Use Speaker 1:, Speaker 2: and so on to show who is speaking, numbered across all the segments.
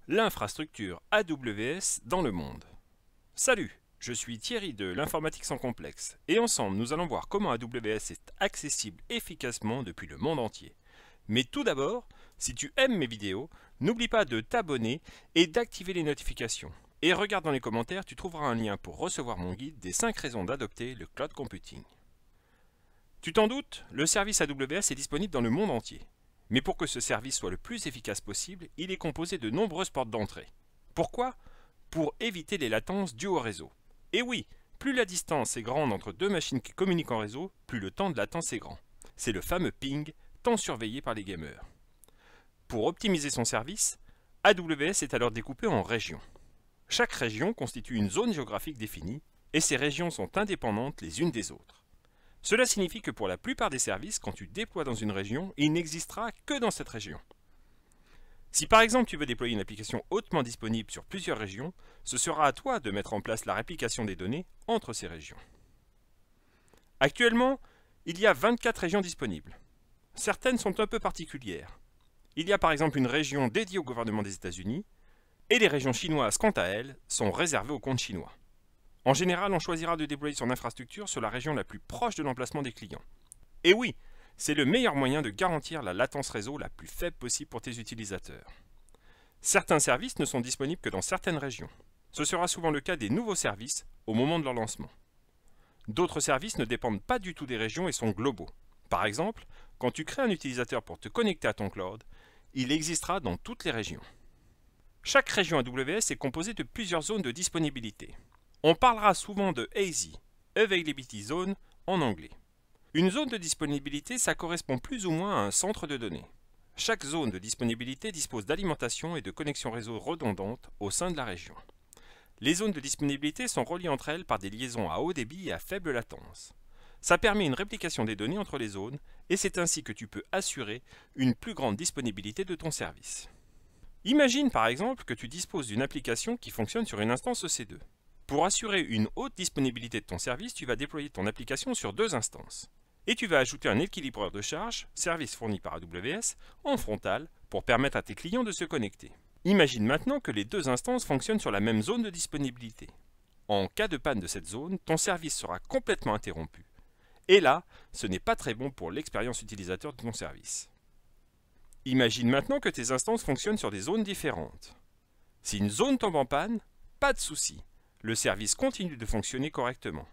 Speaker 1: L'infrastructure AWS dans le monde. Salut, je suis Thierry de l'Informatique sans complexe et ensemble nous allons voir comment AWS est accessible efficacement depuis le monde entier. Mais tout d'abord, si tu aimes mes vidéos, n'oublie pas de t'abonner et d'activer les notifications. Et regarde dans les commentaires, tu trouveras un lien pour recevoir mon guide des 5 raisons d'adopter le cloud computing. Tu t'en doutes, le service AWS est disponible dans le monde entier. Mais pour que ce service soit le plus efficace possible, il est composé de nombreuses portes d'entrée. Pourquoi ? Pour éviter les latences dues au réseau. Et oui, plus la distance est grande entre deux machines qui communiquent en réseau, plus le temps de latence est grand. C'est le fameux ping, tant surveillé par les gamers. Pour optimiser son service, AWS est alors découpé en régions. Chaque région constitue une zone géographique définie, et ces régions sont indépendantes les unes des autres. Cela signifie que pour la plupart des services, quand tu déploies dans une région, il n'existera que dans cette région. Si par exemple tu veux déployer une application hautement disponible sur plusieurs régions, ce sera à toi de mettre en place la réplication des données entre ces régions. Actuellement, il y a 24 régions disponibles. Certaines sont un peu particulières. Il y a par exemple une région dédiée au gouvernement des États-Unis, et les régions chinoises, quant à elles, sont réservées aux comptes chinois. En général, on choisira de déployer son infrastructure sur la région la plus proche de l'emplacement des clients. Et oui, c'est le meilleur moyen de garantir la latence réseau la plus faible possible pour tes utilisateurs. Certains services ne sont disponibles que dans certaines régions. Ce sera souvent le cas des nouveaux services au moment de leur lancement. D'autres services ne dépendent pas du tout des régions et sont globaux. Par exemple, quand tu crées un utilisateur pour te connecter à ton cloud, il existera dans toutes les régions. Chaque région AWS est composée de plusieurs zones de disponibilité. On parlera souvent de AZ, Availability Zone en anglais. Une zone de disponibilité, ça correspond plus ou moins à un centre de données. Chaque zone de disponibilité dispose d'alimentation et de connexions réseau redondantes au sein de la région. Les zones de disponibilité sont reliées entre elles par des liaisons à haut débit et à faible latence. Ça permet une réplication des données entre les zones et c'est ainsi que tu peux assurer une plus grande disponibilité de ton service. Imagine par exemple que tu disposes d'une application qui fonctionne sur une instance EC2. Pour assurer une haute disponibilité de ton service, tu vas déployer ton application sur 2 instances. Et tu vas ajouter un équilibreur de charge, service fourni par AWS, en frontal pour permettre à tes clients de se connecter. Imagine maintenant que les 2 instances fonctionnent sur la même zone de disponibilité. En cas de panne de cette zone, ton service sera complètement interrompu. Et là, ce n'est pas très bon pour l'expérience utilisateur de ton service. Imagine maintenant que tes instances fonctionnent sur des zones différentes. Si une zone tombe en panne, pas de souci. Le service continue de fonctionner correctement.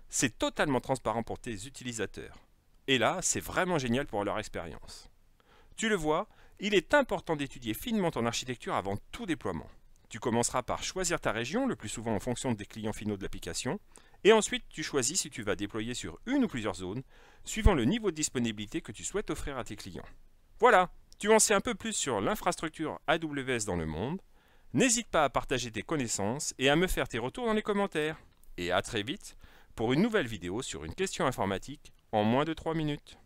Speaker 1: C'est totalement transparent pour tes utilisateurs. Et là, c'est vraiment génial pour leur expérience. Tu le vois, il est important d'étudier finement ton architecture avant tout déploiement. Tu commenceras par choisir ta région, le plus souvent en fonction des clients finaux de l'application, et ensuite tu choisis si tu vas déployer sur une ou plusieurs zones, suivant le niveau de disponibilité que tu souhaites offrir à tes clients. Voilà, tu en sais un peu plus sur l'infrastructure AWS dans le monde. N'hésite pas à partager tes connaissances et à me faire tes retours dans les commentaires. Et à très vite pour une nouvelle vidéo sur une question informatique en moins de 3 minutes.